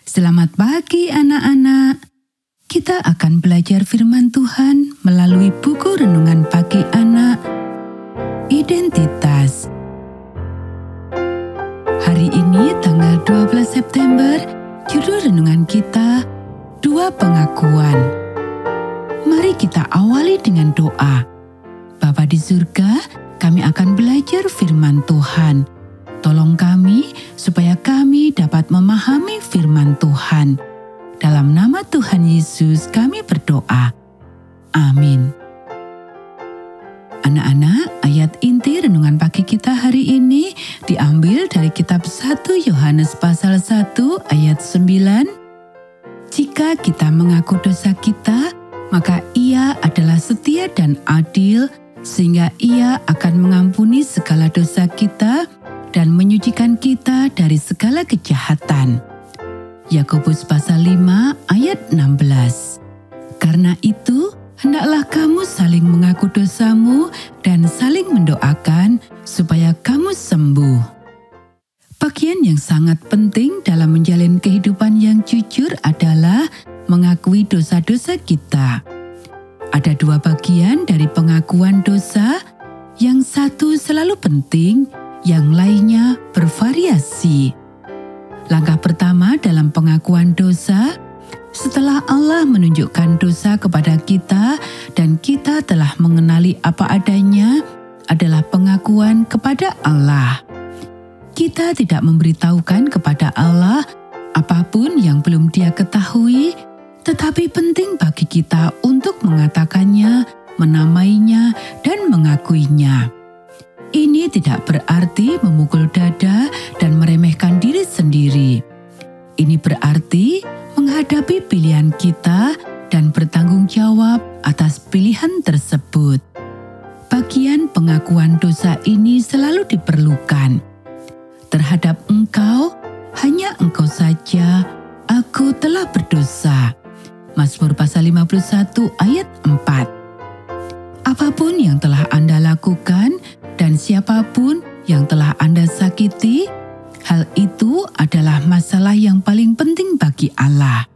Selamat pagi anak-anak. Kita akan belajar firman Tuhan melalui buku renungan pagi anak, Identitas. Hari ini tanggal 12 September, judul renungan kita, 2 pengakuan. Mari kita awali dengan doa. Bapa di surga, kami akan belajar firman Tuhan. Tolong kami supaya kami dapat memahami firman Tuhan. Dalam nama Tuhan Yesus kami berdoa. Amin. Anak-anak, ayat inti renungan pagi kita hari ini diambil dari kitab 1 Yohanes pasal 1 ayat 9. Jika kita mengaku dosa kita, maka Ia adalah setia dan adil, sehingga Ia akan mengampuni segala dosa kita dan menyucikan kita dari segala kejahatan. Yakobus pasal 5 ayat 16. Karena itu, hendaklah kamu saling mengaku dosamu dan saling mendoakan supaya kamu sembuh. Bagian yang sangat penting dalam menjalin kehidupan yang jujur adalah mengakui dosa-dosa kita. Ada 2 bagian dari pengakuan dosa, yang satu selalu penting, yang lainnya bervariasi. Langkah pertama dalam pengakuan dosa, setelah Allah menunjukkan dosa kepada kita dan kita telah mengenali apa adanya, adalah pengakuan kepada Allah. Kita tidak memberitahukan kepada Allah apapun yang belum Dia ketahui, tetapi penting bagi kita untuk mengatakannya, menamainya, dan mengakuinya. Ini tidak berarti memukul dada dan meremehkan diri sendiri. Ini berarti menghadapi pilihan kita dan bertanggung jawab atas pilihan tersebut. Bagian pengakuan dosa ini selalu diperlukan. Terhadap engkau, hanya engkau saja, aku telah berdosa. Mazmur pasal 51 ayat 4. Apapun yang telah Anda lakukan, dan siapapun yang telah Anda sakiti, hal itu adalah masalah yang paling penting bagi Allah.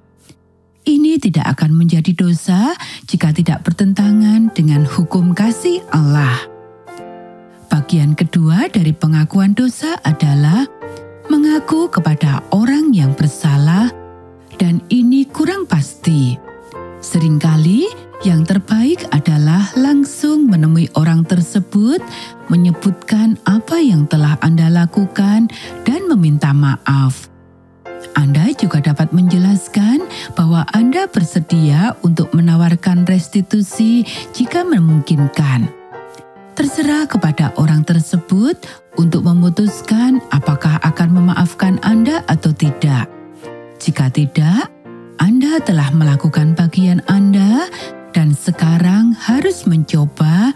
Ini tidak akan menjadi dosa jika tidak bertentangan dengan hukum kasih Allah. Bagian kedua dari pengakuan dosa adalah mengaku kepada orang yang bersalah, dan ini kurang pasti. Seringkali yang terbaik adalah langsung menemui orang tersebut, menyebutkan apa yang telah Anda lakukan, dan meminta maaf. Anda juga dapat menjelaskan bahwa Anda bersedia untuk menawarkan restitusi jika memungkinkan. Terserah kepada orang tersebut untuk memutuskan apakah akan memaafkan Anda atau tidak. Jika tidak, Anda telah melakukan bagian Anda, dan sekarang harus mencoba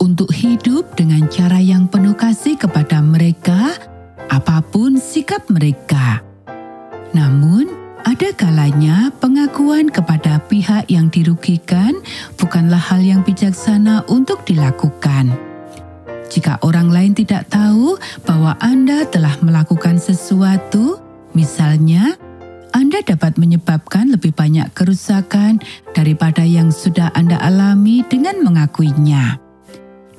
untuk hidup dengan cara yang penuh kasih kepada mereka, apapun sikap mereka. Namun, ada kalanya pengakuan kepada pihak yang dirugikan bukanlah hal yang bijaksana untuk dilakukan. Jika orang lain tidak tahu bahwa Anda telah melakukan sesuatu, misalnya, Anda dapat menyebabkan lebih banyak kerusakan daripada yang sudah Anda alami dengan mengakuinya.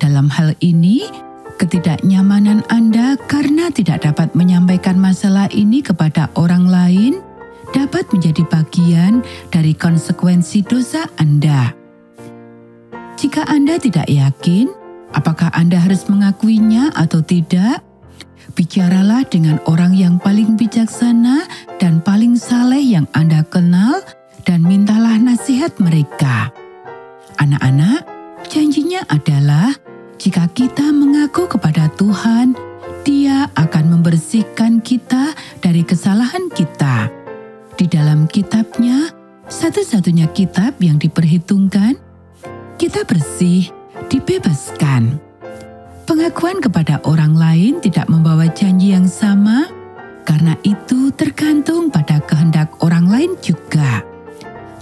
Dalam hal ini, ketidaknyamanan Anda karena tidak dapat menyampaikan masalah ini kepada orang lain dapat menjadi bagian dari konsekuensi dosa Anda. Jika Anda tidak yakin apakah Anda harus mengakuinya atau tidak, bicaralah dengan orang yang paling bijaksana dan paling saleh yang Anda kenal dan mintalah nasihat mereka. Anak-anak, janjinya adalah jika kita mengaku kepada Tuhan, Dia akan membersihkan kita dari kesalahan kita. Di dalam kitabnya, satu-satunya kitab yang diperhitungkan, kita bersih, dibebaskan. Pengakuan kepada orang lain tidak membawa janji yang sama, karena itu tergantung pada kehendak orang lain juga.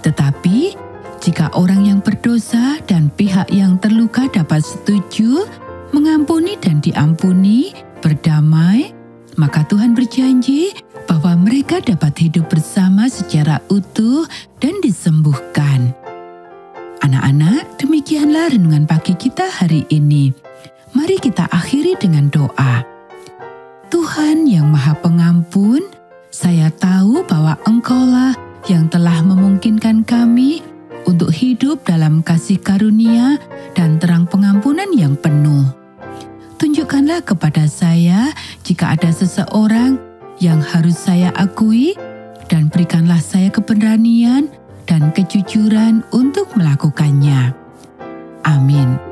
Tetapi, jika orang yang berdosa dan pihak yang terluka dapat setuju, mengampuni dan diampuni, berdamai, maka Tuhan berjanji bahwa mereka dapat hidup bersama secara utuh dan disembuhkan. Anak-anak, demikianlah renungan pagi kita hari ini. Mari kita akhiri dengan doa. Tuhan yang Maha Pengampun, saya tahu bahwa Engkaulah yang telah memungkinkan kami untuk hidup dalam kasih karunia dan terang pengampunan yang penuh. Tunjukkanlah kepada saya jika ada seseorang yang harus saya akui, dan berikanlah saya keberanian dan kejujuran untuk melakukannya. Amin.